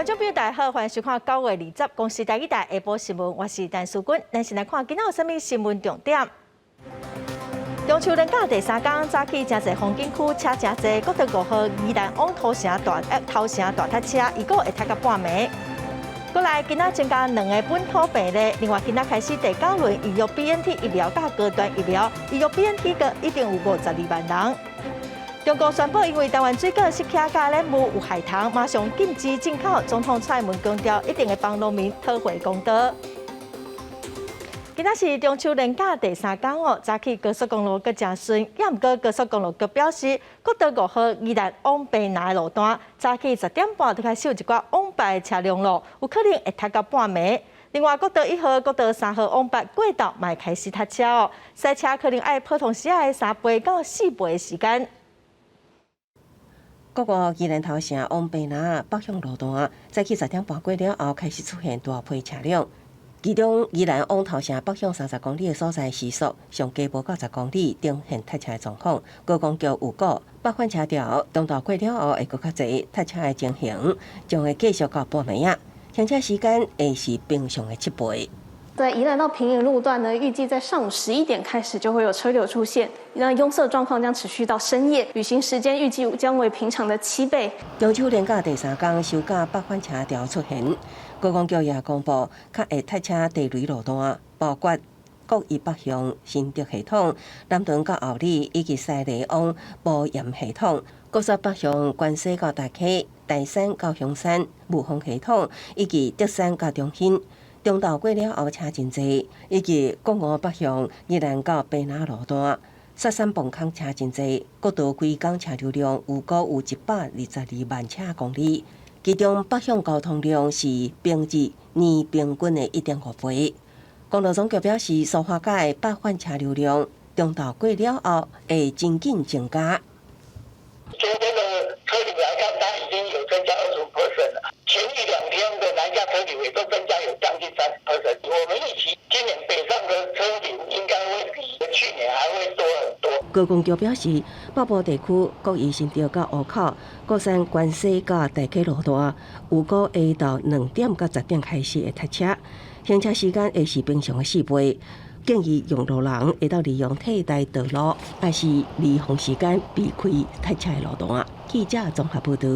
众朋友大家好，欢迎收看9月20公视台1台下晡新闻，我是陈淑君。咱先来看今仔有啥物新闻重点。中秋连假第3天，早起真侪风景区车真侪，国道5号宜兰往头城大塞车，预估会塞到半暝。过来，今仔增加2个本土病例，另外今仔开始第9轮预约 BNT 疫苗甲高端疫苗，预约 BNT 个一定有52万人。中国宣布，因为台湾水果食起加染物有害虫，马上禁止进口。总统蔡英文强调，一定会帮农民讨回公道。今仔是中秋连假第3天哦，早起高速公路阁真顺，也毋过高速公路阁表示，国道5号宜兰往北南的路段，早起10点半就开始有一寡往北的车辆咯，有可能会塞到半暝。另外，国道1号、国道3号往北过道嘛会开始塞车哦，塞车可能爱普通时的3倍到4倍的时间。国外宜兰头城往北南北向路段，早起10点半过了后开始出现大批车辆。其中，宜兰往头城北向30公里的所在时速上加无到10公里，呈现塞车的状况。高公局有告，北返车条中道过了后会搁较侪塞车的情形，将会继续到半暝啊。行车时间会是平常的7倍。在宜兰到平营路段呢，预计在上午11点开始就会有车流出现，那拥塞状况将持续到深夜，旅行时间预计将为平常的7倍。中秋连假第3天，首架北返车条出现，高公局也公布，较会塞车地雷路段，包括国一北向新竹系统、南屯到后里以及西里往埔盐系统、国三北向关西到大溪、大山到香山、雾峰系统以及竹山到中兴。中道过了后车真侪，以及国五北向宜兰到北南路段，雪山崩坑车真侪，国道规工车流量有122万车公里，其中北向交通量是平日年平均的1.5倍。公路总局表示，苏花改北返车流量，中道过了后会真紧增加。昨天的车流来看，它已经有增加25%了。前一2天的南下车流也都增加有将近30%。我们预期今年北上的车流应该会比去年还会多很多。高公局表示，北部地区国一新竹到湖口、国三关西到大溪路段，有估下到2点到10点开始会塞车，行车时间会是平常的4倍。建议用路人会到利用替代道路，还是离峰时间避开塞车的路段。记者综合报道。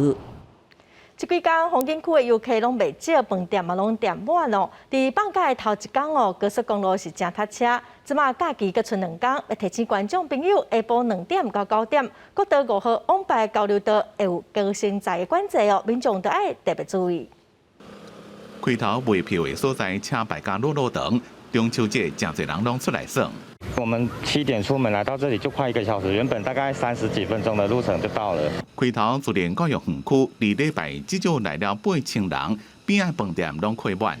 这几天风景区的游客拢袂少，饭店嘛拢订满哦。伫放假的头一天哦，高速公路是真塞车。即马假期阁剩2天，要提醒观众朋友，下晡2点到9点，国道5号往北交流道会有高乘载的管制哦，民众都爱特别注意。开头卖票的所在，车牌甲路长。中秋节真侪人拢出来耍。我们7点出门来到这里就快1个小时，原本大概30几分钟的路程就到了。开头自然教育园区2礼拜至少来了8000人，边仔饭店拢客满。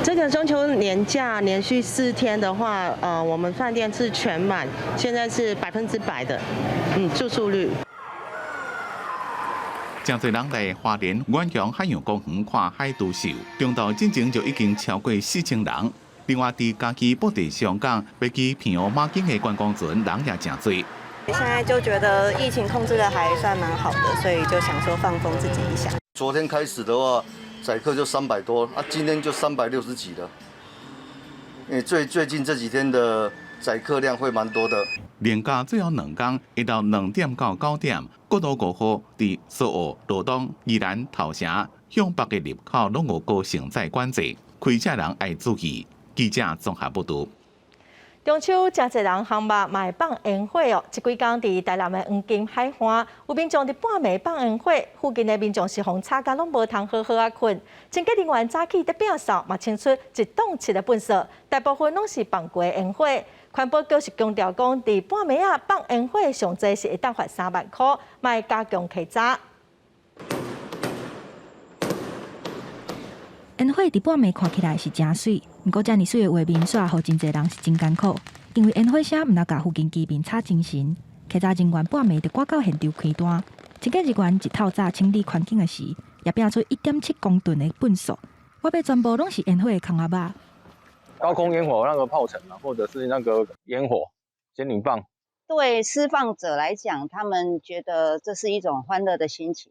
这个中秋年假连续4天的话，我们饭店是全满，现在是100%的，住宿率。真侪人来花莲远洋海洋公园看海豚秀，中岛进前就已经超过4000人。另外，伫家己布地上港飞机平湖马景的观光船人也真多。现在就觉得疫情控制的还算蛮好的，所以就想说放风自己一下。昨天开始的话，载客就300多，今天就360几了。因为最近这几天的载客量会蛮多的。连假最后2天，一到2点到9点，国道5号伫苏澳、罗东、宜兰、头城向北的入口拢有高乘载管制，开车人爱注意。记者综合报道。中秋真侪人项目卖放烟火哦，这几天伫台南的黄金海岸，有民众伫半暝放烟火，附近的民众是风吵甲拢无通好好困。清洁人员早起伫摒扫，嘛清出1栋7的粪扫，大部分拢是放过烟火。环保局是强调讲，伫半暝放烟火上济是会当罚3万块，卖加强稽查。烟火伫半暝看起来是真水，不过遮尔水的画面煞互真侪人是真艰苦，因为烟火声毋能甲附近居民吵精神。稽查人员半暝就赶到现场开单，清洁人员一透早清理环境的时，也摒出1.7公吨的粪扫，外面全部拢是烟火的空阿巴。高空烟火那个炮城啊，或者是那个烟火仙女棒，对施放者来讲，他们觉得这是一种欢乐的心情。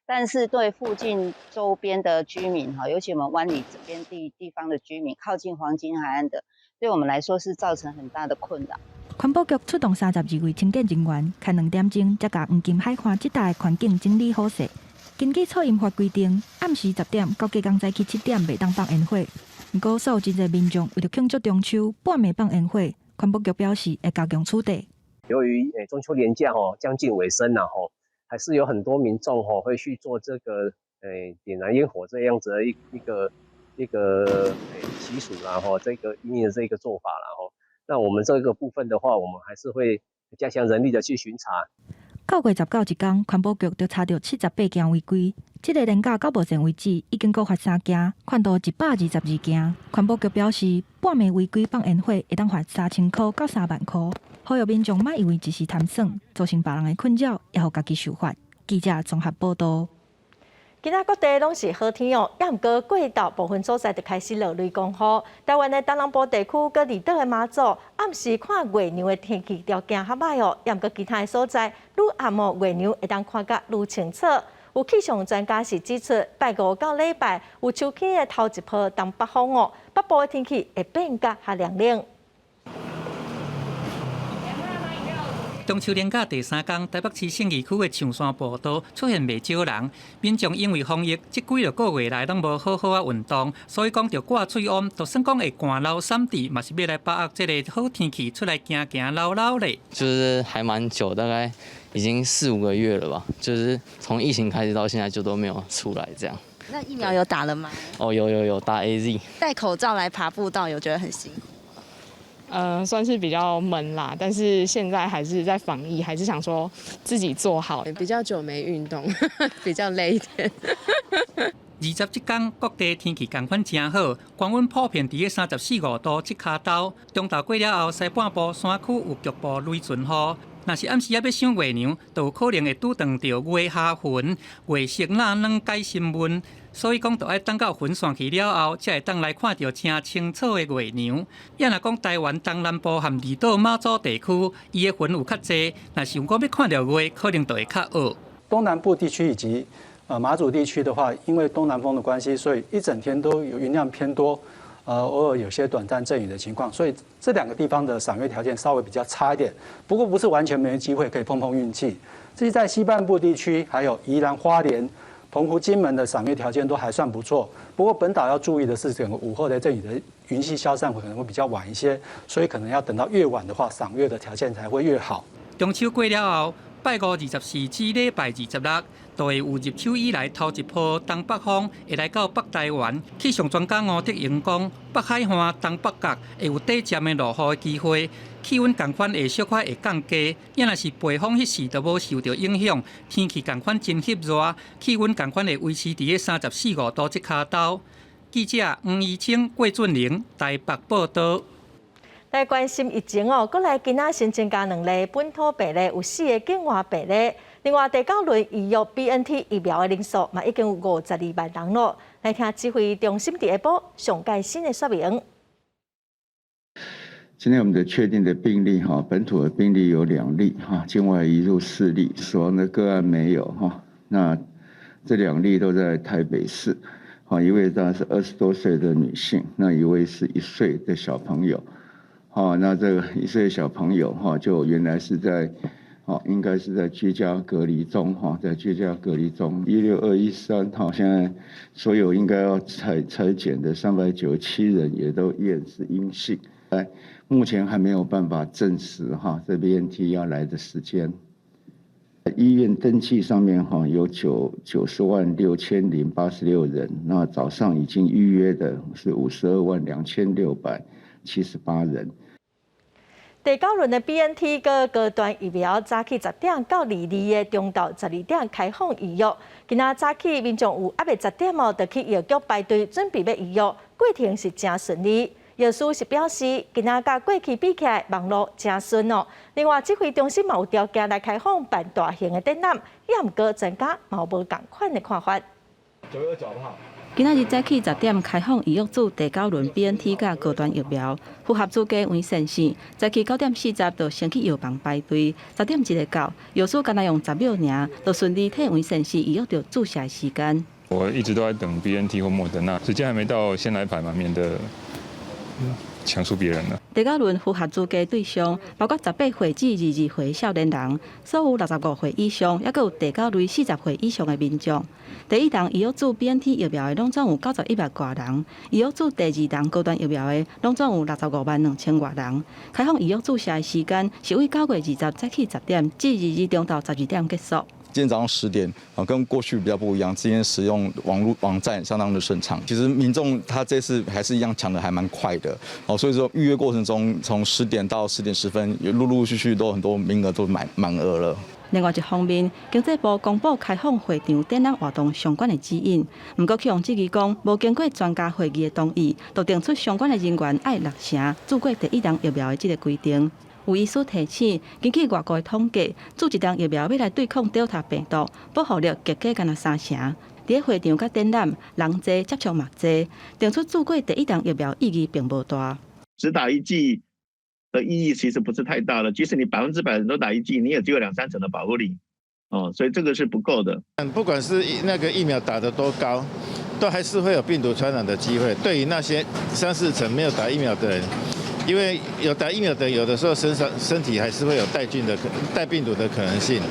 但是对附近周边的居民哈，尤其我们湾里这边地方的居民，靠近黄金海岸的，对我们来说是造成很大的困扰。环保局出动32位清洁人员，开2点钟才把黄金海岸这带环境整理好势。根据噪音法规定，暗时10点到加工早起7点袂当放烟火。不过，所有真侪民众为了庆祝中秋，半暝放烟火，环保局表示会加强处理。由于中秋连假将近尾声了还是有很多民众会去做这个点燃烟火这样子的一个习俗啦这个因应的这个做法啦那我们这个部分的话，我们还是会加强人力的去巡查。9月19日一天，环保局就查到78件违规。这个连假到目前为止，已经告发3件，款度122件。环保局表示，半暝违规放烟火会当罚3000块到3万块。呼吁民众莫以为一时贪爽，造成别人的困扰，也互家己受罚。记者综合报道。今仔各地拢是好天哦，也毋过过昼部分所在就开始落雷公雨。台湾的东南部地区佮离岛的马祖，暗时看月亮的天气条件较歹哦，也毋过其他的所在，愈暗哦月亮会当看甲愈清楚。有气象专家是指出，拜5到礼拜有秋天的头一波东北风哦，北部的天气会变甲较凉凉。中秋连假第3天，台北市信义区的象山步道出现袂少人。民众因为防疫，这几个月来拢无好好运动，所以讲着挂嘴嗡，就算讲会寒流闪电，嘛是要来把握这个好天气出来行行捞捞嘞。就是还蛮久，大概已经4、5个月了吧。就是从疫情开始到现在就都没有出来这样。那疫苗有打了吗？哦，有打 AZ。戴口罩来爬步道，有觉得很辛苦？算是比较闷啦，但是现在还是在防疫，还是想说自己做好。比较久没运动，比较累一点。27天各地天气同款真好，高温普遍伫个34、5度这卡兜。中昼过了后，西半部山区有局部雷阵雨。若是暗时也要赏月亮，就有可能会拄撞到月下旬，月色那软解新温。所以讲，就要等到云散去了后，才会当来看到正清楚的月亮。也若讲台湾东南部和离岛马祖地区，伊的云有较济，若是如果要看到月，可能就会较暗。东南部地区以及马祖地区的话，因为东南风的关系，所以一整天都有云量偏多，偶尔有些短暂阵雨的情况，所以这2个地方的赏月条件稍微比较差一点。不过不是完全没机会可以碰碰运气。至于在西半部地区，还有宜兰花莲、澎湖、金门的赏月条件都还算不错，不过本岛要注意的是，整个午后的阵雨的云系消散可能会比较晚一些，所以可能要等到越晚的话，赏月的条件才会越好。中秋过了后，拜5、24至礼拜26，就会有入秋以来头一波东北风会来到北台湾。气象专家吴德英讲，北海岸、东北角会有短暂的落雨的机会。气温同款会小可会降低，也若是北风迄时都无受到影响，天气同款真翕热，气温同款会维持伫个34、5度这卡兜。记者黄怡清、郭俊玲台北报道。来关心疫情哦，过来今仔新增加2例本土病例，有4个境外病例。另外，第9轮预约 BNT 疫苗的人数嘛已经有52万人了。来听指挥中心伫下晡上届新的说明。今天我们的确定的病例本土的病例有2例境外移入4例，死亡的个案没有那这2例都在台北市一位当然是20多岁的女性，那一位是1岁的小朋友那这个1岁的小朋友就原来是在应该是在居家隔离中在居家隔离中16213现在所有应该要采检的397人也都验是阴性。目前还没有办法证实这 BNT 要来的时间。医院登记上面有906086人，那早上已经预约的是522678人。第9轮的 BNT 个高端疫苗早起10点到22的中昼12点开放预约。今仔早起民众有暗暝10点就去药局排队准备要预约，过程是真顺利。药师是表示，今仔甲过去比起来，网络真顺哦。另外，指挥中心嘛有条件来开放办大型的展览，也毋过专家嘛有无同款的看法。9月2号好不好？今仔日早起10点开放医药组第9轮 BNT 甲高端疫苗，符合资格为先生。早起9点40就先去药房排队，10点一个到，药师干那用10秒尔，就顺利替为先生医药着注射的时间。我一直都在等 BNT 或莫德纳，时间还没到，先来排嘛，免得抢输别人了。第9轮符合资格对象包括18岁至22岁少年人，所有65岁以上，也有第9类40岁以上的民众。第1档医药组 BNT 疫苗的拢总有91万多人，医药组第2档高端疫苗的拢总有65万2000多人。开放医药注射的时间是为9月20早起10点至22中到12点结束。今天早上10点跟过去比较不一样，今天使用网站相当的顺畅。其实民众他这次还是一样抢的还蛮快的，所以说预约过程中，从10点到10点10分，也陆续都很多名额都满额了。另外一方面，经济部公布开放会场展览活动相关的指引，不过气象局讲，无经过专家会议的同意，就定出相关的人员爱6成注过第1档疫苗的这个规定。有医师提醒，根据外国的统计，注1档疫苗要来对抗 Delta 病毒，保护力结果干那3成。伫会场甲展览，人多接触嘛多，定出注过第1档疫苗意义并无大。只打1剂的意义其实不是太大了，即使你100%人都打1剂，你也只有2-3成的保护力，所以这个是不够的。不管是那个疫苗打得多高，都还是会有病毒传染的机会。对于那些3-4成没有打疫苗的人，因为有打疫苗的，有的时候身体还是会有带病毒的可能性。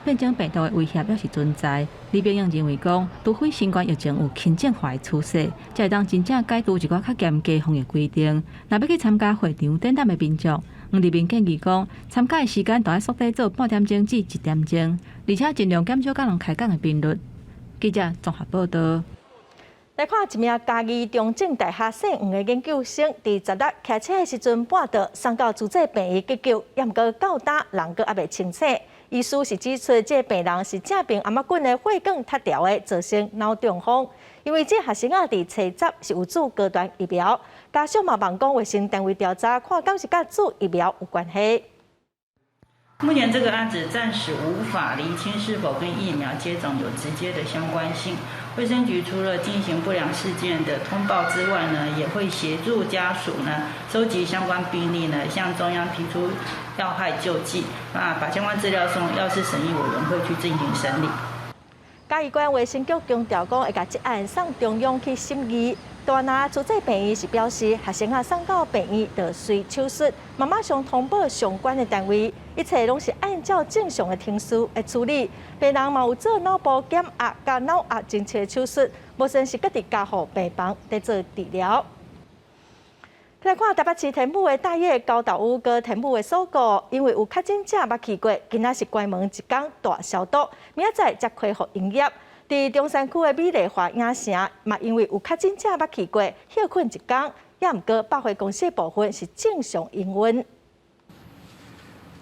变种病毒的威胁也是存在。李炳英认为讲，除非新冠疫情有轻症化的趋势，才会当真正解除一寡较严格防疫规定。若要去参加会场展览的民众，黄立明建议讲，参加的时间都要缩短做半点钟至1点钟，而且尽量减少甲人开讲的频率。记者综合报道。来看一名嘉义中正大学姓黄的研究生，伫10月骑车的时阵绊倒，送到主治病院急救，也毋过到打人阁还未清醒。医师是指出，这个病人是正病阿妈菌的血管塌掉的，造成脑中风。因为这学生仔伫初10是有注高端疫苗，家属嘛望讲卫生单位调查，看敢是甲注疫苗有关系。目前这个案子暂时无法厘清是否跟疫苗接种有直接的相关性。卫生局除了进行不良事件的通报之外呢，也会协助家属呢收集相关病例呢，向中央提出要害救济，把相关资料送药事审议委员会去进行审理。嘉义县卫生局强调讲，会把这案送中央去审议。大拿主治病院是表示，学生送到病院就随手术，马上通报相关的单位，一切拢是按照正常的程序来处理。病人嘛有做脑部减压加脑压侦测手术，目前是搁伫加护病房在做治疗。来看台北市天母的大业高岛屋跟天母的搜狗，因为有确诊者捌去过，今仔是关门一天大消毒，明仔载才恢复营业。伫中山区的美丽华影城，嘛因为有确诊者捌去过，休困一天，也毋过百货公司部分是正常营运。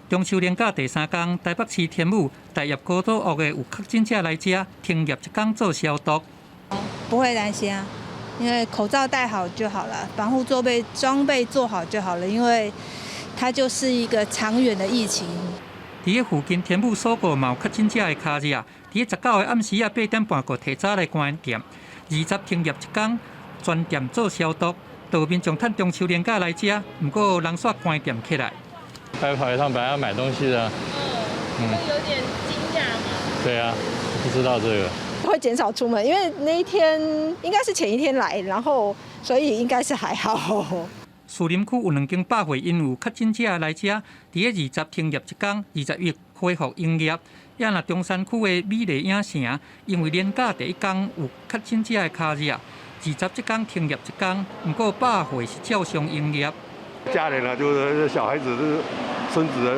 中秋连假第3天，台北市天母大业高岛屋的有确诊者来遮，停业一天做消毒。不会担心啊，因为口罩戴好就好了，防护装备做好就好了，因为它就是一个长远的疫情。伫个附近天母搜狗嘛有确诊者的卡日，伫个19个暗时8点半过提早来关店，20停业一天，全店做消毒。道民众趁中秋连假来遮，不过人煞关店起来。来跑一趟本来要买东西的，会有点惊讶吗？对啊，不知道这个。会减少出门，因为那一天应该是前一天来，然后所以应该是还好。士林区有2间百货因有确诊者来遮，伫个20停业一天，21恢复营业。也若中山区的美丽影城，因为连假第1天有确诊者的卡日，20这天停业一天，不过百货是照常营业。家人啊，就是小孩子、孙子啊，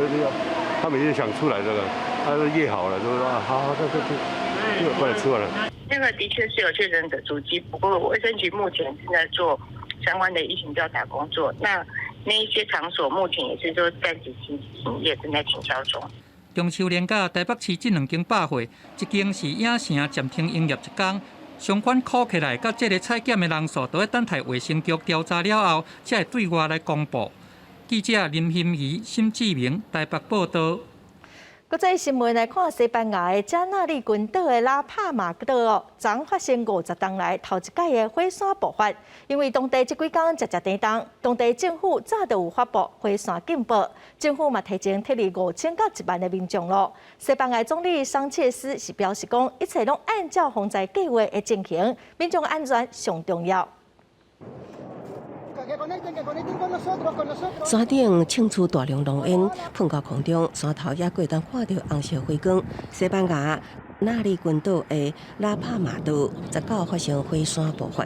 他们也想出来这个，他是约好了，就说好，这过来吃完了。那个的确是有确诊者足迹，不过卫生局目前正在做相关的疫情调查工作。那一些场所目前也是说暂时停止营业，正在清消中。中秋连假，台北市这2间百货，一间是影城暂停营业一天，相关扣起来，甲这个采检的人数，都要等待卫生局调查了后，才会对外来公布。记者林欣怡、沈志明台北报道。国际新闻来看，西班牙的加那利群岛的拉帕马岛哦，昨发生50天来头一届的火山爆发，因为当地这几天渐渐停动，当地政府早就有发布火山警报，政府嘛提前撤离5000到1万的民众咯。西班牙总理桑切斯是表示讲，一切拢按照防灾计划的进行，民众的安全上重要。山顶庆祝大量浓烟喷到空中，山头也过当看到红色火光。西班牙纳利群岛的拉帕马岛19发生火山爆发，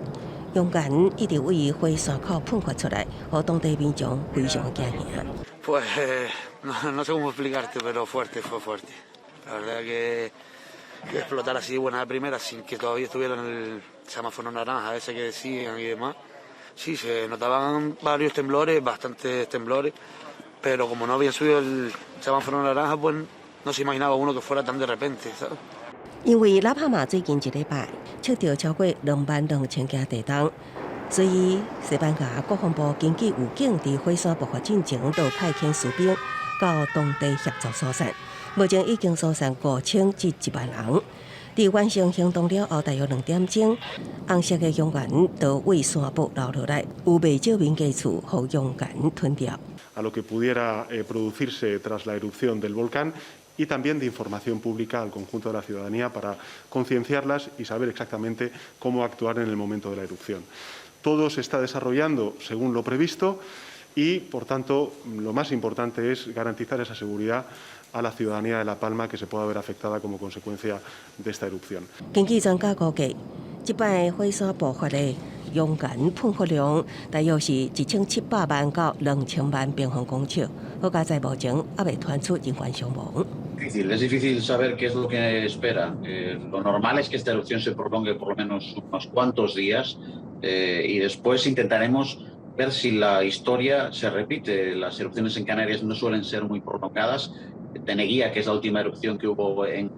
熔岩一直位火山口喷发出来，让当地民众非常惊吓。Pues no sé cómo explicarte, pero fuerte, fue fuerte. La verdad que explotar así de buena primera sin que todavía estuvieran el semáforo naranja ese que decían y demás. Sí, se notaban varios temblores, bastantes temblores, pero como no había subido el semáforo naranja, pues no se imaginaba uno que fuera tan de repente, ¿sabes? 因为拉帕马最近一礼拜测到超过22000件地动，所以西班牙国防部根据预警，在火山爆发进前就派遣士兵到当地协助疏散，目前已经疏散5000至1万人。在完成行动了后，大约2点钟，红色的熔岩就为山坡流落来，有不少民家厝被熔岩吞掉。A lo que pudiera producirse tras la erupción del volcán y también de información pública al conjunto de la ciudadanía para concienciarlas y saber exactamente cómo actuar en el momento de la erupción. Todo se está desarrollando según lo previsto y, por tanto, lo más importante es garantizar esa seguridad a la ciudadanía de La Palma que se pueda ver afectada como consecuencia de esta erupción. 根据专家估计，这摆火山爆发的熔岩喷发量大约是1700万到2000万平方公尺。好在在目前还未传出人员伤亡。Es difícil saber qué es lo que espera. Lo normal es que esta erupción se prolongue por lo menos unos cuantos días y después intentaremos ver si la historia se repite. Las erupciones en Canarias no suelen ser muy prolongadas. Teneguía, que es la última erupción que hubo en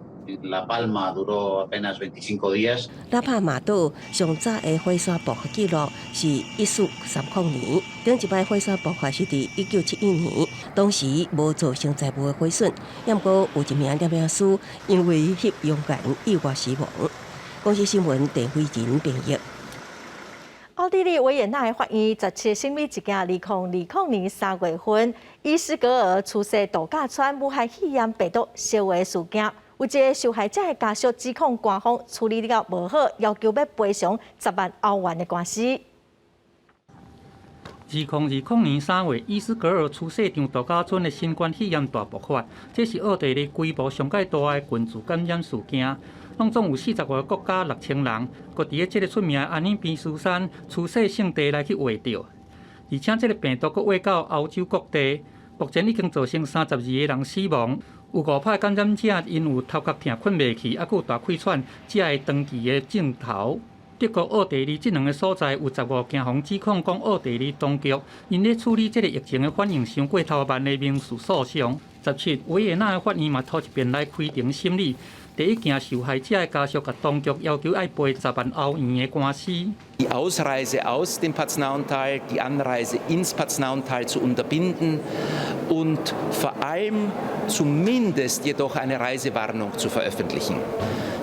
La Palma, duró apenas 25 días. 拉帕马岛上早的火山爆发记录是1430年，顶一摆火山爆发是在1971年，当时无造成财务的毁损，不过有一名验兵师因为吸熔岩意外死亡。公司新闻陈慧仁编译。奥地利维也纳的法院17审理一件2020年3月份伊斯格尔出事度假村武汉肺炎病毒烧毁事件，有一个受害者的家属指控官方处理了无好，要求要赔偿10万欧元的官司。2020年3月，伊斯格尔出世场度假村的新冠肺炎大爆发，这是奥地利规模上界大的群聚感染事件。拢总有40个国家6000人，搁伫这个出名的安尼边斯山出世圣地来去画着，而且这个病毒搁画到欧洲各地，目前已经造成32个人死亡，有5派感染者因有头壳痛、困袂去，还有大气喘，才会长期的镜头。德国、奥地利这两个所在有15件方指控，讲奥地利当局因咧处理这个疫情的反应伤过头慢的民事诉讼。17，维也纳的法院嘛头一遍来开庭审理。第一件受害者的家属甲当局要求要赔10万欧元的官司。Die Ausreise aus dem Paznauntal, die Anreise ins Paznauntal zu unterbinden und vor allem zumindest jedoch eine Reisewarnung zu veröffentlichen.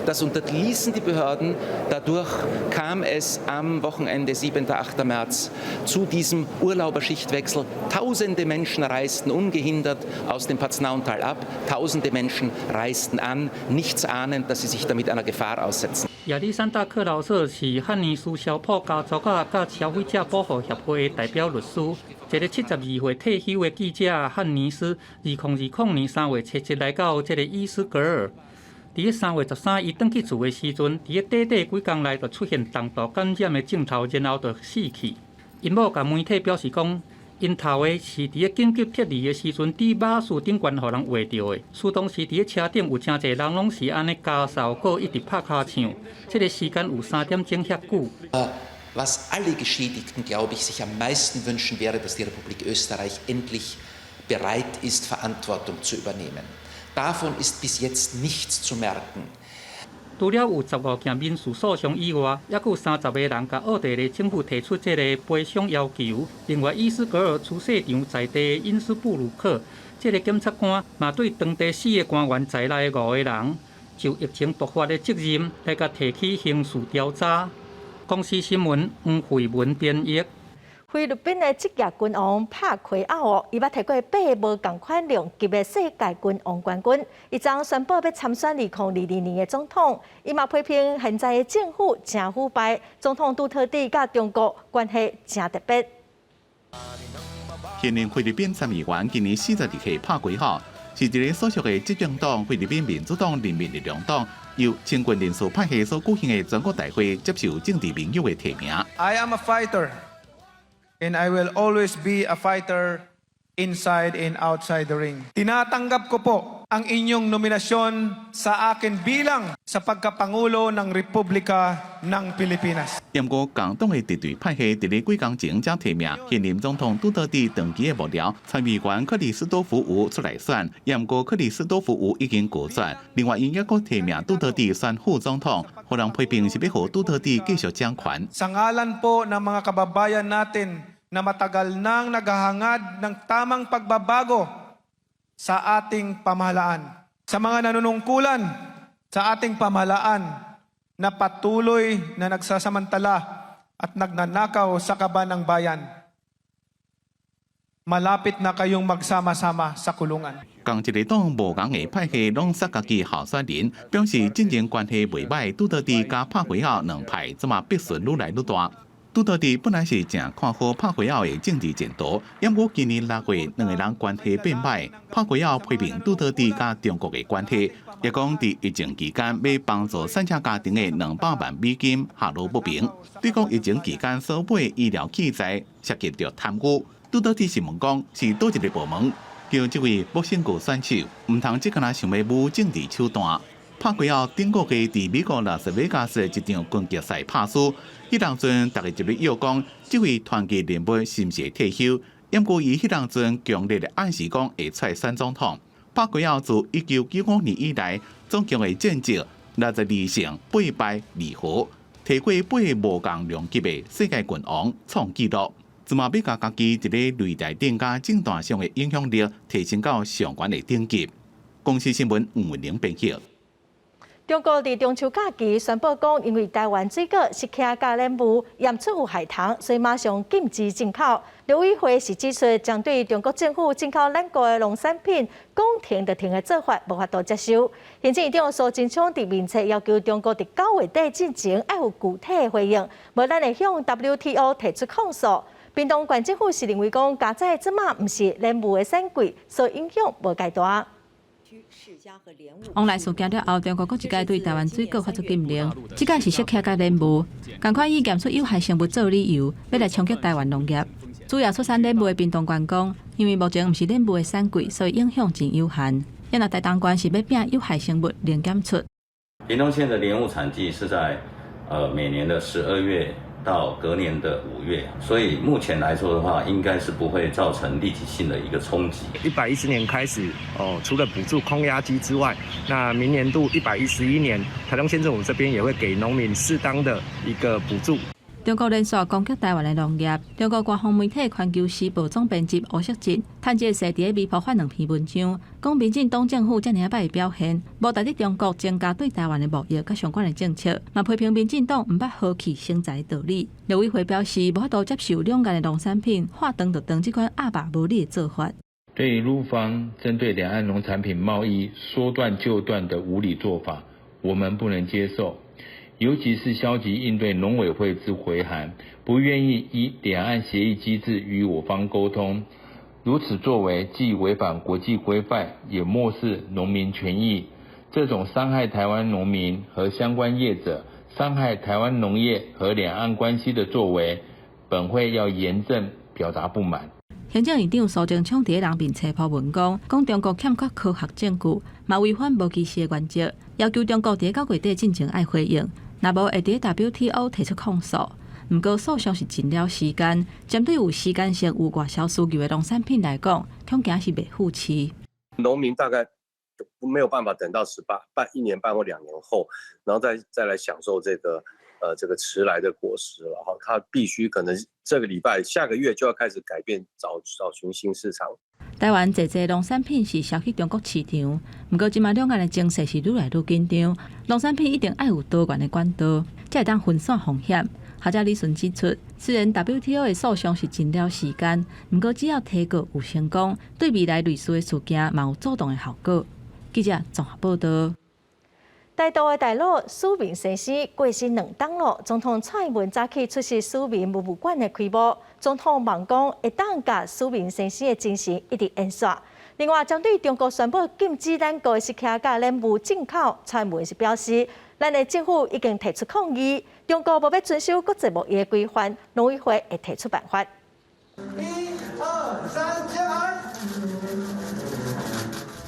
Das unterließen die Behörden. Dadurch kam es am Wochenende 7. 8. März zu diesem Urlauberschichtwechsel. Tausende Menschen reisten ungehindert aus dem Paznauntal ab. Tausende Menschen reisten an, nichts ahnend, dass sie sich damit einer Gefahr aussetzen. 亚历山大·克劳瑟是汉尼斯消破家族甲消费者保护协会的代表律师。一个72岁退休的记者汉尼斯，2020年3月初7来到这个伊斯格尔。伫个3月13日，伊转去厝的时阵，伫个短几工内就出现重度感染的症头，然后就死去。因某甲媒体表示讲，因头的是伫个紧急撤离的时阵，伫马术顶悬，互人画着的。事当时伫个车顶有真侪人拢是安尼加扫，搁一直拍卡唱。这个时间有3点钟遐久。Was alle Geschädigten, glaube ich, sich am meisten wünschen, wäre, dass die Republik Österreich endlich bereit ist, Verantwortung zu übernehmen. Davon ist bis jetzt nichts zu merken. 除了有15件民事诉讼以外，还有30个人甲奥地利政府提出这个赔偿要求。另外，伊斯格尔出世场在地因斯布鲁克这个检察官嘛对当地4个官员在内的5个人，就疫情突发的责任来甲提起刑事调查。公司新闻黄慧文编译。菲律宾的职业拳王帕奎奥，伊捌摕过8个无同款量级的世界拳王冠军，伊昨宣布要参选2022年的总统。伊嘛批评现在的政府真腐败，总统杜特地甲中国关系真特别。现任菲律宾参议员今年42岁帕奎奥，是一个所属的执政党菲律宾民主党人民力量党由千军人士派系所举行的全国大会接受政治盟友的提名。I am a fighter, and I will always be a fighter inside and outside the ring. Tinatanggap ko po ang inyong nominasyon sa akin bilang sa pagkapangulo ng Republika ng Pilipinas. 不过，共党的敌对派系伫咧几工前才提名现任总统杜特地长期的幕僚参议员克里斯多夫吴出来选，不过克里斯多夫吴已经过选。另外，因也阁提名杜特地选副总统，互人批评是要互杜特地继續掌權。Sa ngalan po ng mga kababayan natin na matagal nang naghahangad ng tamang pagbabago sa ating pamahalaan. Sa mga nanunungkulan sa ating pamahalaan na patuloy na nagsasamantala at nagnanakaw sa kaban ng bayan. Malapit na kayong magsama-sama sa kulungan. 共一个党无共的派系拢杀家己候选人，表示政前关系袂歹。杜特地加帕奎奥两派怎么逼顺愈来愈大？杜特地本来是正看好帕奎奥的政治前途，不过今年6月两个人关系变歹，帕奎奥批评杜特地加中国的关系，也讲伫疫情期间要帮助三者家庭的200万美金下落不平。对讲疫情期间所买医疗器材涉及着贪污，杜特地是问讲是倒一个部门，叫这位不胜过选手，唔通只干那想要舞政治手段。帕奎奥顶个月伫美国拉斯维加斯一场拳击赛拍输，迄当阵大家就咧要讲，这位团结联盟是毋是会退休？不过伊迄当阵强烈的暗示讲会出来选总统。帕奎奥自1995年以来，总共的战绩62胜8败2和，摕过8个无共量级的世界拳王，创纪录。自嘛要甲家己伫咧擂台顶甲政坛上的影响力提升到上悬的等级。公司新闻吴文玲编辑。中国伫中秋假期宣布讲，因为台湾水果食客加染物验出有害糖，所以马上禁止进口。刘委会是指出，将对中国政府进口咱国的农产品讲停就停的做法，无法度接受。行政院长苏贞昌伫面册要求中国伫9月底之前要有具体的回应，无咱会向 WTO 提出控诉。屏东县政府是认为讲，加在即马毋是染物的产柜，所以影响无介大。往来事件了后，中国搁一届对台湾水果发出禁令，即届是适客甲染物，共款以检出有害生物做理由，要来冲击台湾农业。主要出产染物的屏东县讲，因为目前毋是染物的产柜，所以影响真有限。因为台东县是要摒有害生物零检出。屏东县的莲雾产季是在每年的12月。到隔年的5月，所以目前来说的话，应该是不会造成立即性的一个冲击。110年开始，除了补助空压机之外，那明年度111年，台东县政府这边也会给农民适当的一个补助。中国连续攻击台湾的农业，中国官方媒体《环球时报》总编辑吴锡进趁这事伫微博发2篇文章，讲民进党政府遮尔摆的表现，无达得中国增加对台湾的贸易甲相关的政策，嘛批评民进党毋捌好气生财的道理。刘委会表示，无法度接受两岸的农产品划断就断这款阿爸无理的做法。对于陆方针对两岸农产品贸易说断就断的无理做法，我们不能接受。尤其是消极应对农委会之回函，不愿意以两岸协议机制与我方沟通，如此作为既违反国际规范，也漠视农民权益。这种伤害台湾农民和相关业者、伤害台湾农业和两岸关系的作为，本会要严正表达不满。行政院长苏贞昌伫人面册发文讲中国欠缺科学证据，嘛违反无歧视的原则，要求中国伫9月底进前爱回应。若无会伫 WTO 提出控诉，毋过诉讼是尽了时间，针对有时间性有外销需求的农产品来讲，恐惊是袂付期。农民大概没有办法等到1年半或2年后，然后再来享受这个迟来的果实了哈，他必须可能这个礼拜、下个月就要开始改变，找寻新市场。台湾侪侪农产品是销去中国市场，不过即马两岸的情势是愈来愈紧张，农产品一定要有多元的管道，才会当分散风险。学者李顺指出，虽然 WTO 的诉讼是真了时间，不过只要提告有成功，对未来类似的事件嘛有主动的效果。记者综合报道。大道的大佬苏明先生过身2天了，总统蔡英文早起出席苏明博物馆的开幕，总统望讲会当甲苏明先生的精神一直延续。另外，针对中国宣布禁止咱国的食客甲莲雾进口，蔡英文是表示，咱的政府已经提出抗议，中国无要遵守国际贸易的规范，农委会会提出办法。1、2、3，接牌。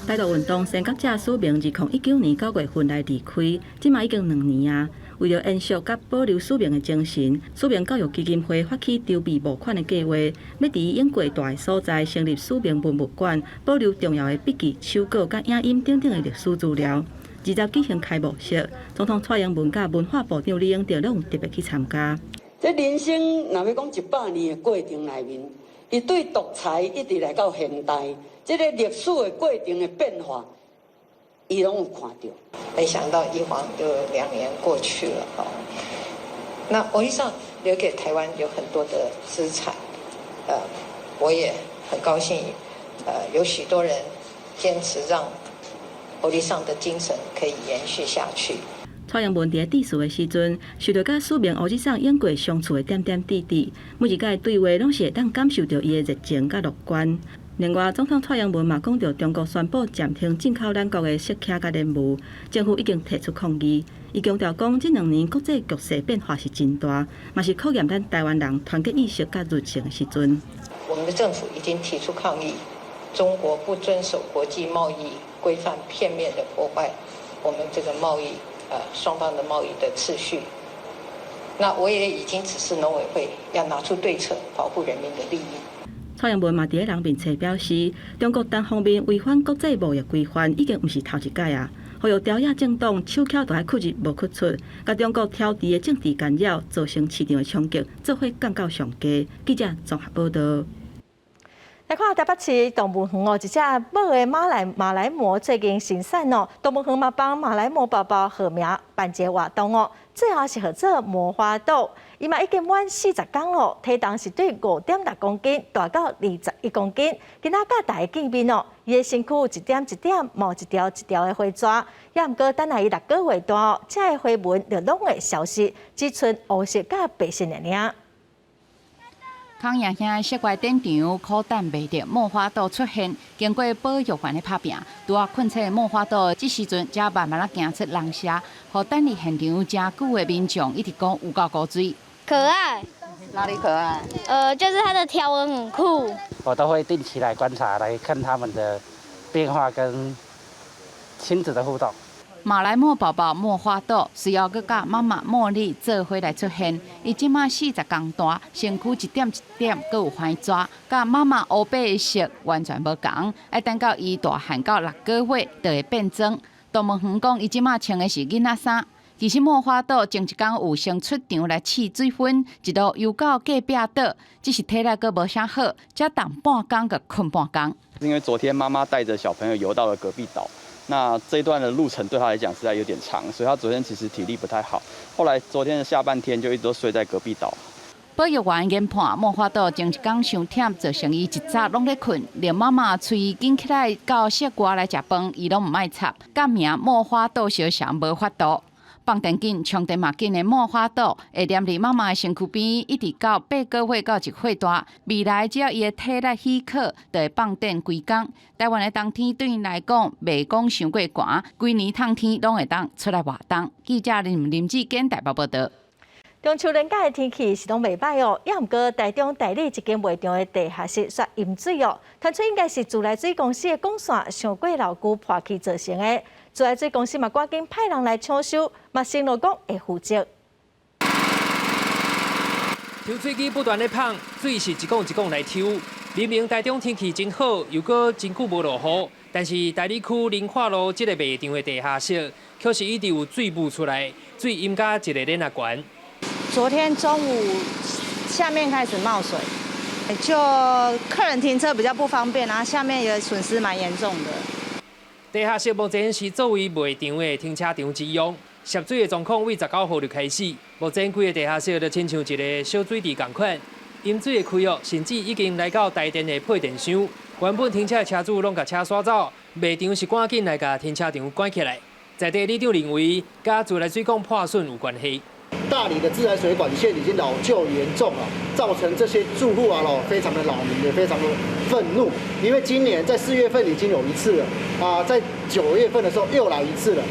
大道运动先觉者苏明2019年9月份来离开，即嘛已经2年啊。为了延续甲保留苏明的精神，苏明教育基金会发起筹备募款的计划，要伫英国大的所在成立苏明文物馆，保留重要的笔记、手稿、甲影音等等的历史资料。20举行开幕式，总统蔡英文甲文化部长李永得拢特别去参加。这人生若要讲100年的过程内面，伊对独裁一直来到现代。这个历史的过程的变化，伊拢有看到。没想到一晃就2年过去了哈。那国际上留给台湾有很多的资产，我也很高兴，有许多人坚持让国际上的精神可以延续下去。蔡英文伫致辞的时阵，受到甲苏明欧日上英国相处的点点滴滴，每一届对话拢是会当感受到伊的热情甲乐观。另外，总统蔡英文嘛讲到，中国宣布暂停进口咱国的食客甲莲雾，政府已经提出抗议。伊强调讲，这2年国际局势变化是真大，嘛是考验咱台湾人团结意识甲热情的时阵。我们的政府已经提出抗议，中国不遵守国际贸易规范，片面的破坏我们这个贸易双方的贸易的秩序。那我也已经指示农委会要拿出对策，保护人民的利益。蔡英文嘛伫人面册表示，中国单方面违反国际贸易规范已经毋是头一届啊，呼吁朝野政党手巧都爱屈入无屈出，甲中国挑剔的政治干扰造成市场的冲击，做伙降到上低。记者综合报道。来看台北市动物园哦，一只母的马来貘最近生产哦，动物园嘛帮马来貘宝宝号名办一个活动哦，最后是号做魔花豆。伊嘛已经满40天咯，体重是对5.6公斤，大到21公斤。今仔甲大家见面哦，伊的身躯有一点一点冒一条一条的花蛇，也毋过等下伊6个月大哦，这个花纹就拢会消失，只剩黑色甲白色尔。康阳乡室外展场苦等袂着莫花豆出现，经过保育员的拍拼，拄啊困切莫花豆，这时阵才慢慢行出人社，互等伫现场真久的民众一直讲有够古锥。可爱，哪里可爱？就是它的条纹很酷。我都会定期来观察，来看它们的变化跟亲子的互动。马来貘宝宝貘花豆需要佮甲妈妈茉莉做伙来出现。伊即马40公大，身躯一点一点，佮有花爪，甲妈妈黑白的色完全无同。要等到伊大汉到6个月，就会变装。动物园讲，伊即马穿的是囡仔衫。其实貘花豆前一天有先出场来试水分，一路游到隔壁岛，只是体力阁无啥好，才当半工佮困半工。因为昨天妈妈带着小朋友游到了隔壁岛。那这一段的路程对他来讲实在有点长，所以他昨天其实体力不太好。后来昨天的下半天就一直都睡在隔壁岛。保育员研判貘花豆前一天伤忝，造成伊一早拢咧困，连妈妈催紧起来到室外来食饭，伊拢唔爱插，改名貘花豆小翔无法度。放电紧、充电嘛紧的貘花豆，会黏伫妈妈的身躯边，一直到8个月到1岁大。未来只要伊的体力许可，就会放电规工。台湾的冬天对因来讲，袂讲伤过寒，规年冬天拢会当出来活动。记者林志坚台北报道。中秋连假的天气是拢袂歹哦，也毋过台中台里一间卖场的地下室煞淹水哦，传出应该是自来水公司的管线上过老旧破去造成的。自来水公司嘛赶紧派人来抢修，嘛承诺讲会负责。抽水机不断咧捧，水是一拱一拱来抽。明明台中天气真好，又搁真久无落雨，但是台里区林化路这个卖场的地下室，却是一直有水雾出来，水淹甲一个脸啊悬。昨天中午下面开始冒水，就客人停车比较不方便，然后下面也损失蛮严重的。地下室目前是作为卖场的停车场之用，涉水的状况为19号就开始，目前规个地下室就亲像一个小水池同款，饮水的开约甚至已经来到台电的配电箱，原本停车的车主拢甲车刷走，卖场是赶紧来甲停车场关起来。在地里长认为，甲自来水管破损有关系。大里的自来水管线已经老旧严重了，造成这些住户非常的扰民，也非常的愤怒。因为今年在4月份已经有一次了，在9月份的时候又来一次了。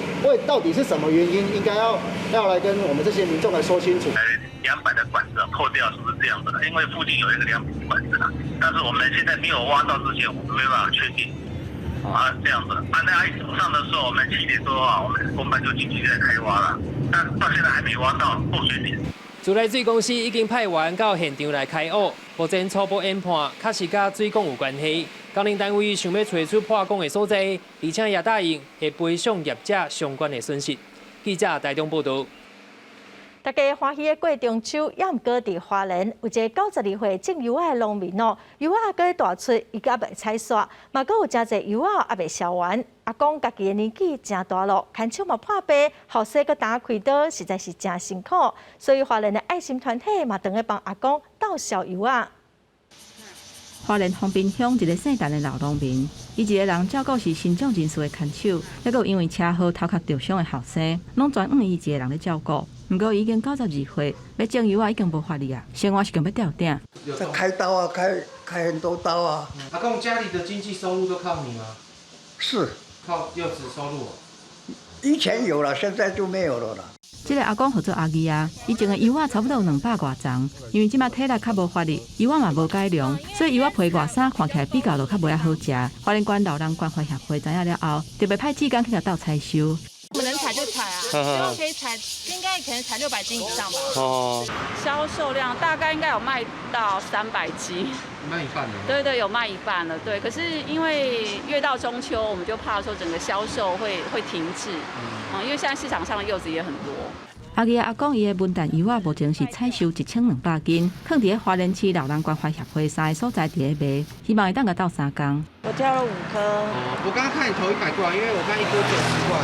到底是什么原因？应该要来跟我们这些民众来说清楚。200的管子破掉，是不是这样子的？因为附近有一个2米管子啦，但是我们现在没有挖到之前，我们没办法确定。这样子。那早上的时候，我们7点多我们工班就进去在开挖了，但到现在还没挖到破水点。自来水公司已经派员到现场来开挖，目前初步研判，确实甲水管有关系。工程单位想要找出破工的所在，而且也答应会赔偿业者相关的损失。记者台中报道。大家欢喜的过中秋，也毋过伫花莲有一个92岁种柚仔的农民哦，柚仔搁大出，伊还袂采煞，嘛搁有真侪柚仔还袂烧完。阿公家己的年纪真大咯，牵手嘛破病，后生搁打开刀，实在是真辛苦。所以花莲的爱心团体嘛，等下帮阿公斗烧柚仔。花莲丰滨乡一个姓陈的老农民，伊一个人照顾是身障人士的牵手，还有因为车祸头壳受伤的后生，拢全伊一个人咧照顾。不过已经92岁，要种柚仔已经无法力啊，生活是更要吊顶。在开刀啊，开很多刀啊。阿公家里的经济收入都靠你吗？是。靠柚子收入。以前有了，现在就没有了啦。这个阿公叫做阿义啊，以前的柚仔差不多有200多丛，因为即马体力较无发力，柚仔嘛无改良，所以柚仔皮外衫看起来比较就较袂好食。花莲县老人关怀协会知影了后，特别派志工去倒采收。我们能采就采啊，希望可以采，应该可能采600斤以上吧。哦，销售量大概应该有卖到300斤。卖一半了。对对，有卖一半了。对，可是因为越到中秋，我们就怕说整个销售会停滞。因为现在市场上的柚子也很多。阿义阿公伊的文旦柚仔目前是采收1200斤，放伫咧花莲市老人关怀协会3个所在伫咧卖，希望会当个到3工。我挑了5颗。我刚刚看你投100块，因为我看1颗90块。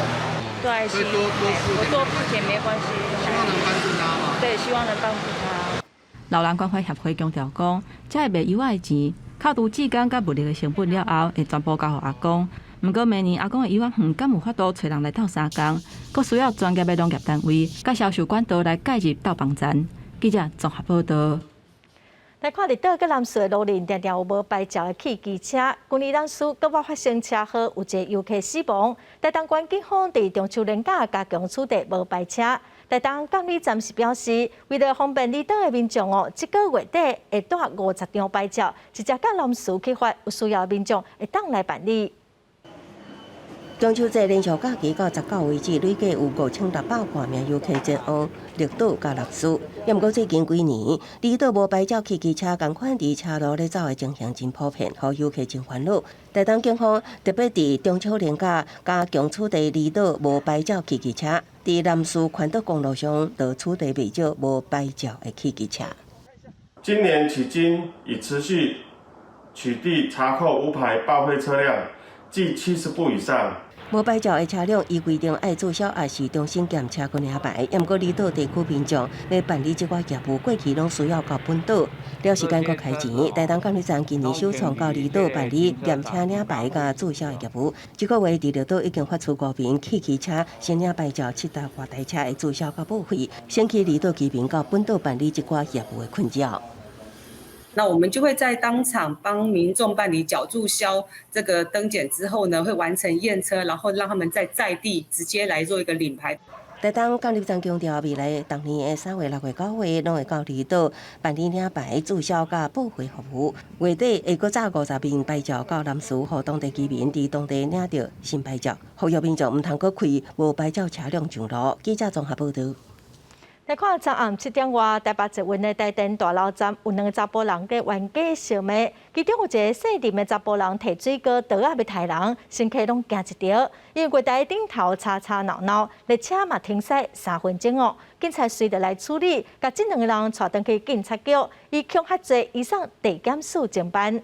对，所以多付钱没关系。希望能帮助他吗？对，希望能帮助他。老人关怀协会强调讲，这个卖柚仔的钱，扣除志工甲物力的成本了后，会全部交予阿公。不过明年阿公的柚仔园敢有法度找人来斗3工，佫需要专业的农业单位甲销售管道来介入斗帮站。记者综合报道。来看伫倒个南市的路林，常常有无牌照的汽机车。今年南市阁发生车祸，有一个游客死亡。台东县警方伫中秋连假加强处理无牌车。台东监理站是表示，为了方便离岛的民众这个月底会带50张牌照，直接到南市去发，有需要的民众会当来办理。中秋节连续假期到19为止，累计有5600多名游客前往绿岛甲南市。不过最近几年，离岛无牌照汽机车同款伫车路咧走的情形真普遍，互游客真烦恼。台东警方特别伫中秋连假加强处理离岛无牌照汽机车，伫南市环岛公路上就处理未少无牌照的汽机车。今年迄今已持续取缔查扣无牌报废车辆，计70部以上。无牌照的车辆，依规定爱注销也是重新检车军领牌。不过离岛地区民众要办理这款业务，过去拢需要到本岛了时间搁开钱。台东监理站今年首创到离岛办理验车领牌甲注销的业务。这个月伫绿岛已经发出5名汽机车先领牌照7台外台车的注销甲报废，省去离岛居民到本岛办理这款业务的困扰。那我们就会在当场帮民众办理缴注销这个登检之后呢，会完成验车，然后让他们在地直接来做一个领牌。台东监理站强调，未来当年的3月、6月、9月，拢会到离岛办理领牌、注销甲报废服务。月底会搁炸50名牌照到南市，互当地居民伫当地领到新牌照，呼吁民众毋通搁开无牌照车辆上路。记者综合报道。来看昨暗7点外，台北捷运的台电大楼站有2个查甫人在冤家相骂，其中有一个姓林的查甫人摕水果刀仔要杀人，身躯拢惊一条，因为月台顶头吵吵闹闹，列车嘛停驶3分钟哦。警察随着来处理，甲这2个人带回去警察局，以恐吓罪移送地检署侦办。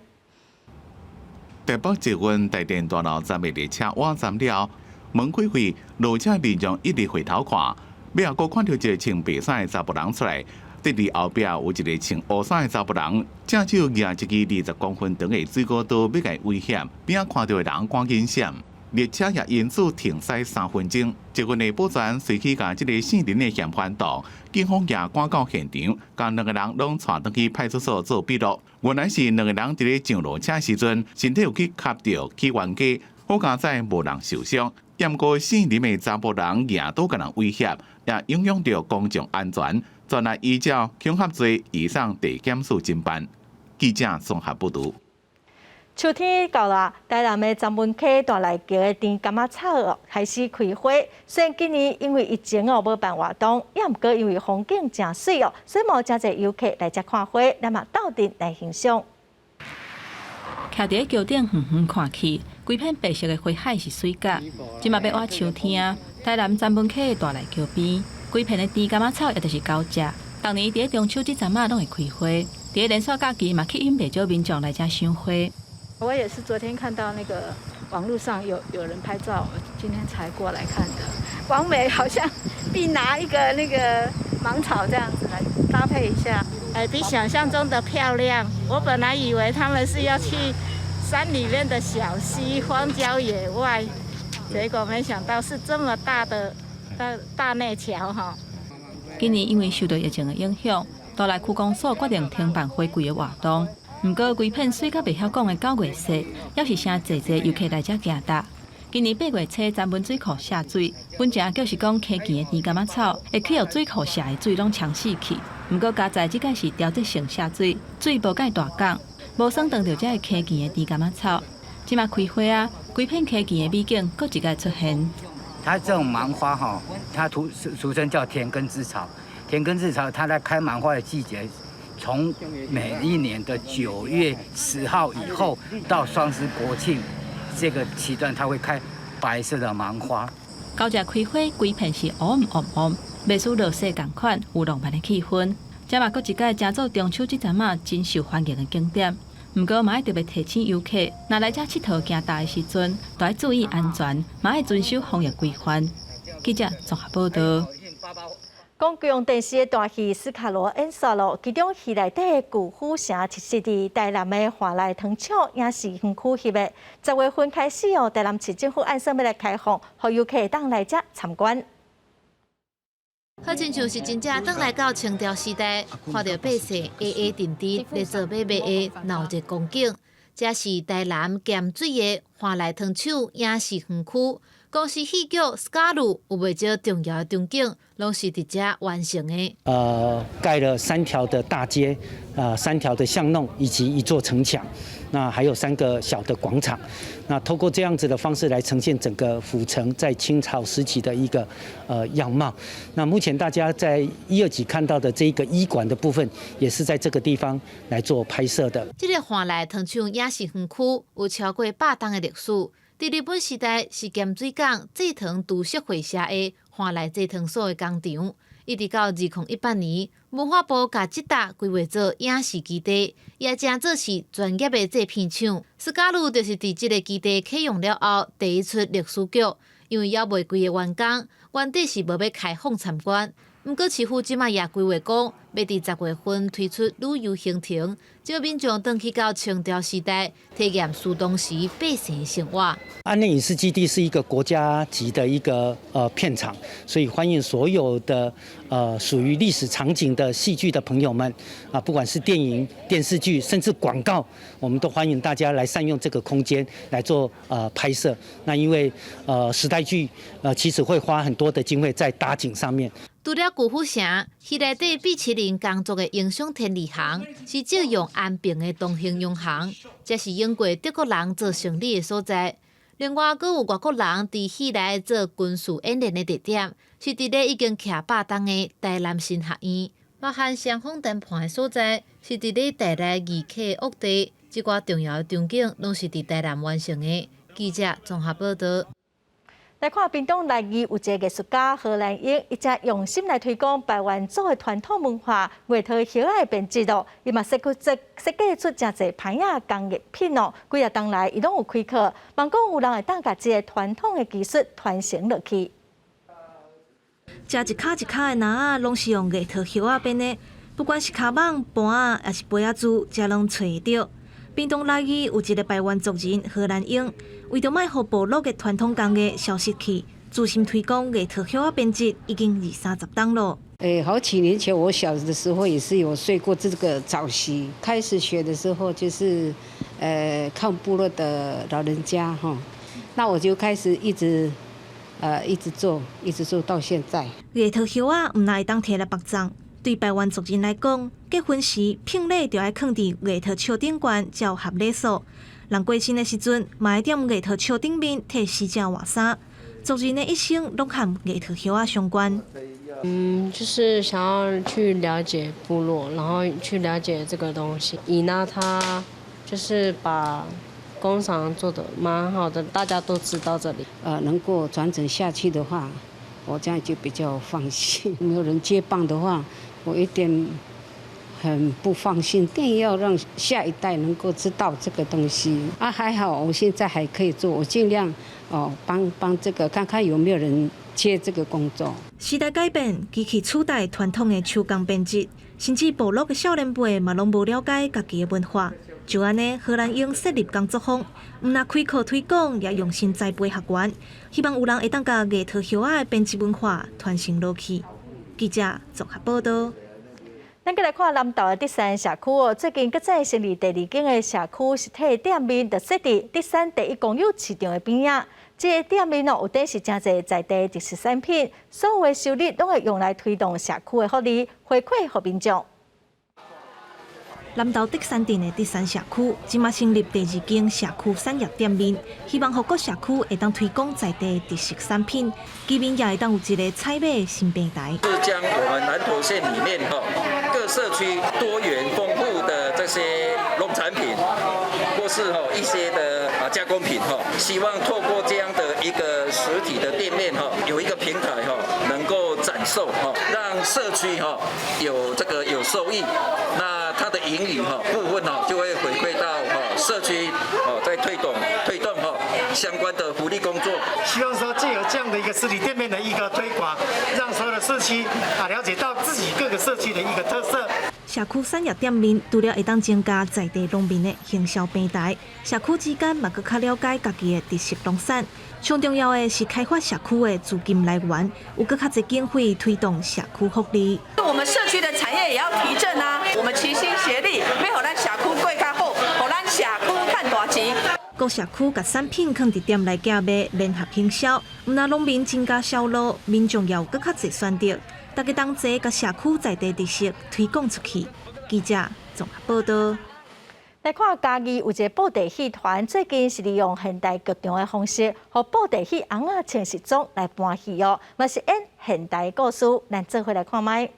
台北捷运台电大楼站的列车换站了，门开开，落车民众一直回头看。尾后，佫看到一个穿白衫的查甫人出来，伫伫后壁有一个穿黑衫的查甫人，正手举一支20公分长的水果刀，要甲伊威胁。边仔看到的人赶紧闪，列车也因此停驶3分钟。捷运的保全随去甲这个姓林的嫌犯倒，警方也赶到现场，将2个人拢带回去派出所做笔录。原来是2个人伫咧上落车时阵，身体有去磕到去冤家，好佳在无人受伤。验过姓林的查甫人也都甲人威胁，也影响到公众安全，专来依照恐吓罪移送地检署侦办。记者综合报道。秋天到了，台南的曾文溪大内桥的甜柑仔草开始开花。虽然今年因为疫情无办活动，也毋过因为风景真水所以无真侪游客来遮看花，咱嘛斗阵来欣赏。徛伫桥顶远远看去，规片白色的花海是水甲。即嘛要挖秋天，台南曾文溪的大内桥边，规片的甜柑仔草也就是高食。当年伫中秋这阵仔拢会开花，伫连续假期嘛吸引袂少民众来遮赏花。我也是昨天看到那个网络上有人拍照，我今天才过来看的。王美好像必拿一个那个芒草这样子来搭配一下，比想象中的漂亮。我本来以为他们是要去山里面的小溪、荒郊野外，结果没想到是这么大的大内桥哈。今年因为受到疫情的影响，大内区公所决定停办花季的活动。不过，规片水甲袂晓讲的9月末，也是声济济游客来遮行踏。今年8月初，曾文水库下水，本正就是讲溪墘的甜柑仔草会去互水库下的水拢呛死去。不过，加在即个是调节性下水，水无介大港，无算当到遮个溪墘的甜柑仔草。即马开花啊，规片溪墘的美景佫一个出现。它这种芒花哈，它俗称叫田根之草。田根之草，它在开芒花的季节。从每一年的9月10号以后到双十国庆这个期段，它会开白色的芒花。到这开花，规片是乌乌，袂输落雪同款，有浪漫的气氛。这嘛，佫一个正做中秋这阵仔真受欢迎的景点。不过，嘛要特别提醒游客，若来遮佚佗行踏的时阵，都要注意安全，嘛要遵守防疫规范。记者综合报道。讲公用电视的大戏《斯卡罗演索罗》，其中戏内底的巨虎城其实伫台南的华来糖厂也是园区翕的。10月份开始哦，台南市政府按说要来开放，让游客当来遮参观。好亲像是真正转来到清朝时代，看到百姓挨挨阵阵咧做买卖的闹热光景。这是台南咸水的华来糖厂影视园区。公司戏剧《斯卡鲁》有袂少重要的场景，拢是伫遮完成的。盖了3条的大街，3条的巷弄，以及1座城墙。那还有3个小的广场。那透过这样子的方式来呈现整个府城在清朝时期的一个样貌。那目前大家在1、2集看到的这一个医馆的部分，也是在这个地方来做拍摄的。这个华来糖厂影视园区有超过100档的历史。伫日本时代是咸水港制糖株式会社的华来制糖所的工厂，一直到2018年，文化部甲这搭规划做影视基地，也正做是专业的制片厂。斯卡鲁就是伫这个基地启用了后第一出历史剧，因为还未规个完工，原底是无要开放参观。不过市府即马也规划讲，要伫10月份推出旅游行程，叫民众回去到清朝时代，体验苏东时百姓的生活。安内影视基地是一个国家级的一个片场，所以欢迎所有的属于历史场景的戏剧的朋友们不管是电影、电视剧，甚至广告，我们都欢迎大家来善用这个空间来做拍摄。那因为时代剧其实会花很多的经费在打景上面。除了巨虎城，戏内底米其林工作的英雄天理行是借用安平的东兴洋行，这是英国德国人做生意的所在。另外，阁有外国人伫戏内做军事演练的地点，是伫咧已经徛8栋的台南新学院。包含双峰谈判的所在，是伫咧台内二期屋地，即寡重要的场景拢是伫台南完成的。记者综合报道。来看屏东内义有一个艺术家何兰英，伊正用心来推广台湾族的传统文化，月桃叶仔的编织咯。伊嘛设计出真侪牌仔工艺品咯。几日当来，伊拢有开课，望讲有人会当甲这个传统的技术传承落去。食一卡一卡的篮仔，拢是用月桃叶仔编的，不管是卡网、盘仔，还是杯仔珠，遮拢找得到。屏东内义有一个排湾族人何兰英，为着卖互部落的传统工艺消失去，注心推广月桃叶仔编织已经20-30档了。好几年前我小的时候也是有睡过这个早习，开始学的时候就是看部落的老人家哈，那我就开始一直做到现在。月桃叶仔唔会当摕来绑葬。对排湾族人来讲，结婚时聘礼就要放伫月桃树顶悬，才有合礼数。人过身的时阵，嘛会踮月桃树顶面替死者换衫。族人的一生拢和月桃叶仔相关。就是想要去了解部落，然后去了解这个东西。伊娜她就是把工厂做得蛮好的，大家都知道这里。能够传承下去的话，我这样就比较放心。没有人接棒的话，我有点很不放心，一定要让下一代能够知道这个东西啊。还好我现在还可以做，我尽量帮这个看看有没有人接这个工作。时代改变，机器取代传统的手工编织，甚至部落的少年辈嘛拢无了解家己的文化。就安尼，何兰英设立工作坊，唔但开课推广，也用心栽培学员，希望有人会当甲月桃叶仔的编织文化传承落去。记者综合报道。咱再来看南投的德山社区哦，最近搁再成立第2间的社区实体店面，就设伫德山第1公有市场的边仔。这个店面有底是真侪在地特色产品，所有的收入都会用来推动社区的福利，回馈给民众。南投德山镇的德山社区，即马成立第2间社区产业店面，希望各社区会当推广在地特色产品，居民也会当有一个采买的新平台。是将我们南投县里面各社区多元丰富的这些农产品，或是一些的加工品希望透过这样的一个实体的店面有一个平台能够展售让社区有收益，那它的盈余部分就会回馈到社区在推动相关的福利工作。希望说借由这样的一个实体店面的一个推广，让所有的社区了解到自己各个社区的一个特色。社区产业店面除了会当增加在地农民的行销平台，社区之间嘛更较了解家己的特色农产。上重要的是开发社区的资金来源，有更较侪经费推动社区福利。我们社区的产业也要提振啊！我们齐心协力，要让咱社区过较好，让咱社区赚大钱。各社区把产品放伫店内价卖，联合行销，唔但农民增加销路，民众也有更较侪选择。大家同齐甲社区在地特色推广出去。记者综合报道。来看嘉义有一个布袋戏团，最近是利用现代剧场的方式，和布袋戏翁仔穿西装来搬戏哦，嘛是演现代故事。咱做伙来看卖。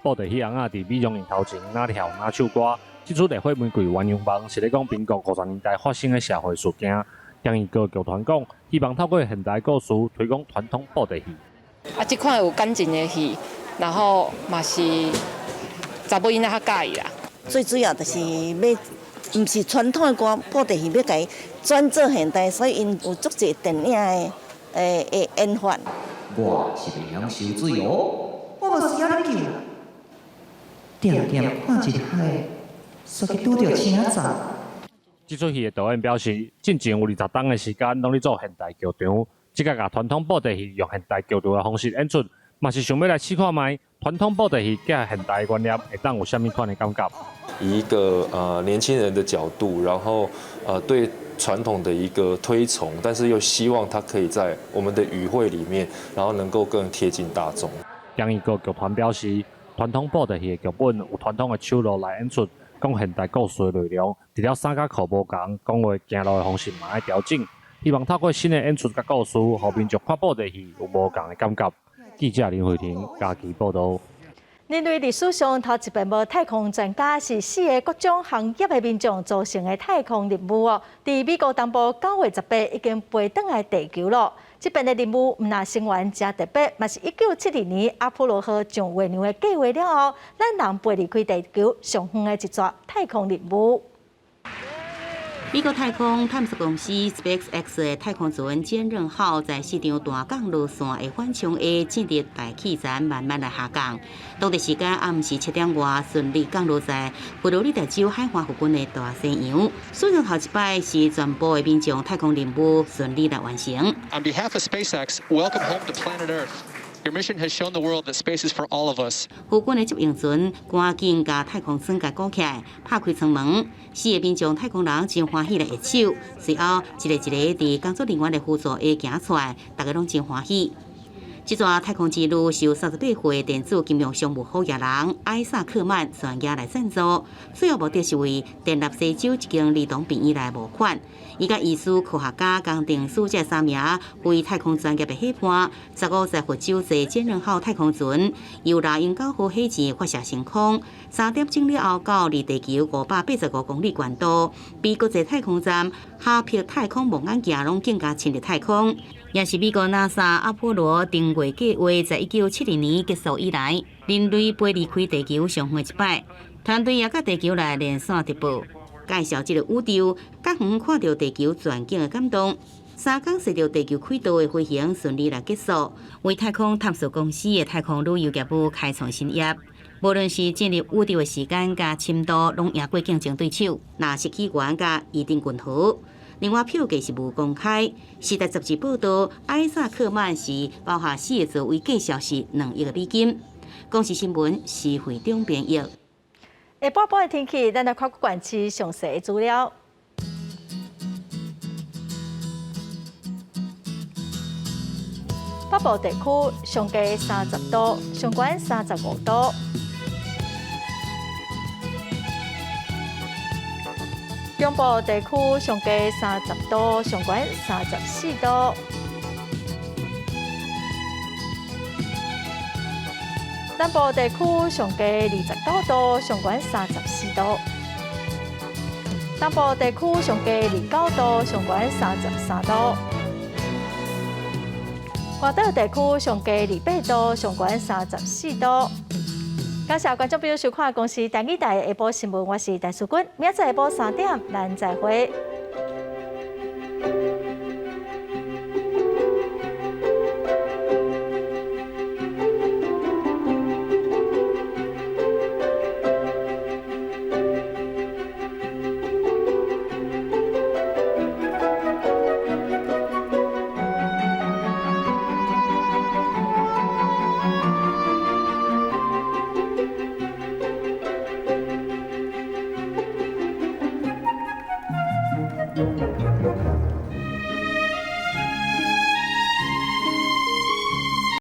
布袋戏翁仔伫美容院头前哪跳哪唱歌，这出《烈火玫瑰鸳鸯梦》是咧讲民国50年代发生的社会事件。嘉义各剧团讲，希望透过现代故事推广传统布袋戏。这款有感情的戏，然后嘛是查某囡仔较喜意啦。最主要就是要，唔是传统的歌布袋戏，要甲伊转做现代，所以因有足侪电影的演法。我是袂晓受水哦，我无需要你救。定定看一海，煞去拄着青藻。这出戏的导演表示，进前有20档的时间拢咧做现代剧场。即个甲传统布袋戏用现代剧场的方式演出，嘛是想要来试看卖传统布袋戏加现代的观念，会当有啥物款的感觉？以一个年轻人的角度，然后对传统的一个推崇，但是又希望它可以在我们的语汇里面，然后能够更贴近大众。嘉义各剧团表示，传统布袋戏的剧本有传统的手路来演出，讲现代故事的内容，除了衫甲裤无共，讲话行路的方式嘛爱调整。希望透过新的演出甲故事，互民众看布袋戏有无共的感觉。记者林慧婷家己报道。人类历史上头一遍无太空专家是4个各种行业的民众组成的太空任务哦。伫美国东部9月18已经飞返来地球了。这边的任务唔那成员真特别，嘛是1970年阿波罗号上月亮的计划了后，咱人飞离开地球上远的一撮太空任务。美国太空探索公司 SpaceX 的太空船坚韧号在4张大港路线的缓冲的建立大气层慢慢来下降。当地时间暗时7点外，顺利降落在佛罗里达州海华附近的大西洋。史上头一摆是全部的民众太空任务顺利来完成。On behalf of SpaceX, welcome home to planet Earth.Your mission has shown the world that space is for all of us. 附近的接应船赶紧把太空舱给鼓起来，拍开舱门，4个民众太空人真欢喜来握手。随后，一个伫工作人员的辅助下行出来，大家拢真欢喜。这段太空之路是由38岁电子金融商务好业人艾萨克曼专家来赞助，主要目的是为建立西州一间儿童病院来募款。伊甲医师、科学家共定数这3名非太空专业的伙伴，15岁佛州坐坚韧号太空船由拉因9号起前发射升空，3点钟了后到离地球585公里远度，比国际太空站哈皮太空望远镜拢更加深入太空。也是美国 NASA 阿波罗登月计划在1970年结束以来，人类飞离开地球上远一摆。团队也甲地球来连线直播，介绍这个宇宙较远看到地球全景的感动。3天随着地球轨道的飞行顺利来结束，为太空探索公司的太空旅游业务开创新业。无论是进入宇宙的时间甲深度，拢赢过竞争对手，若是起源甲伊定均衡。另外，票价是无公开。时代杂志报道，艾萨克曼是包下4个座位计小是2亿美金。公司新闻是会长编译。下半部的天气，咱来看各县市详细资料。北部地区上低30度，上悬35度。中部地区上低30度，上悬34度。南部地区上低29度，上悬34度。东部地区上低29度，上悬33度。外岛地区上低28度，上悬34度。感谢观众朋友收看公视台语台的下晡新闻，我是陈淑君，明仔载下晡3点，咱再会。